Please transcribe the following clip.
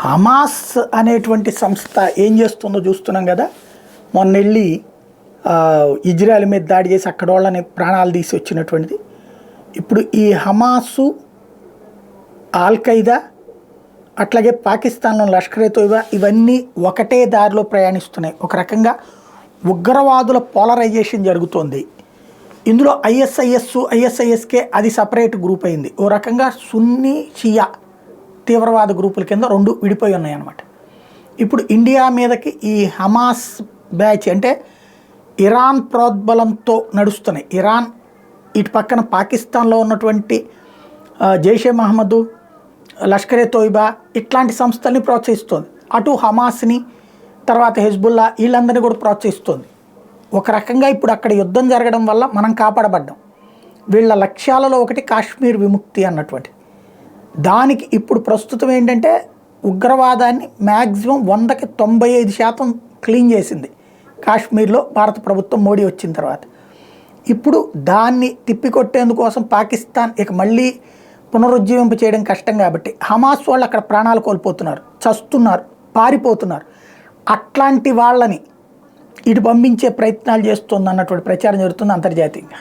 Hamas అనేటువంటి సంస్థ ఏం చేస్తుందో చూస్తున్నాం కదా. మొన్న వెళ్ళి ఇజ్రాయెల్ మీద దాడి చేసి అక్కడ వాళ్ళని ప్రాణాలు తీసి వచ్చినటువంటిది. ఇప్పుడు ఈ హమాసు, ఆల్-ఖైదా, అట్లాగే పాకిస్తాన్లో లష్కర్-ఏ-తోయిబా ఇవన్నీ ఒకటే దారిలో ప్రయాణిస్తున్నాయి. ఒక రకంగా ఉగ్రవాదుల పోలరైజేషన్ జరుగుతోంది. ఇందులో ఐఎస్ఐఎస్కే అది సపరేట్ గ్రూప్ అయింది. ఓ రకంగా సున్నీ షియా తీవ్రవాద గ్రూపుల కింద రెండు విడిపోయి ఉన్నాయన్నమాట. ఇప్పుడు ఇండియా మీదకి ఈ హమాస్ బ్యాచ్ అంటే ఇరాన్ ప్రోద్బలంతో నడుస్తున్నాయి. ఇరాన్ ఇటు పక్కన పాకిస్తాన్లో ఉన్నటువంటి జైషే మహమ్మద్, లష్కర్-ఏ-తోయిబా ఇట్లాంటి సంస్థల్ని ప్రోత్సహిస్తోంది. అటు హమాస్ని, తర్వాత హెజ్బుల్లా వీళ్ళందరినీ కూడా ప్రోత్సహిస్తోంది. ఒక రకంగా ఇప్పుడు అక్కడ యుద్ధం జరగడం వల్ల మనం కాపాడబడ్డాం. వీళ్ళ లక్ష్యాలలో ఒకటి కాశ్మీర్ విముక్తి అన్నటువంటి దానికి ఇప్పుడు ప్రస్తుతం ఏంటంటే ఉగ్రవాదాన్ని మ్యాక్సిమం 100కి 95% క్లీన్ చేసింది కాశ్మీర్లో భారత ప్రభుత్వం మోడీ వచ్చిన తర్వాత. ఇప్పుడు దాన్ని తిప్పికొట్టేందుకోసం పాకిస్తాన్ ఇక మళ్ళీ పునరుజ్జీవింప చేయడం కష్టం కాబట్టి హమాస్ వాళ్ళు అక్కడ ప్రాణాలు కోల్పోతున్నారు, చస్తున్నారు, పారిపోతున్నారు. అట్లాంటి వాళ్ళని ఇటు పంపించే ప్రయత్నాలు చేస్తుంది అన్నటువంటి ప్రచారం జరుగుతుంది అంతర్జాతీయంగా.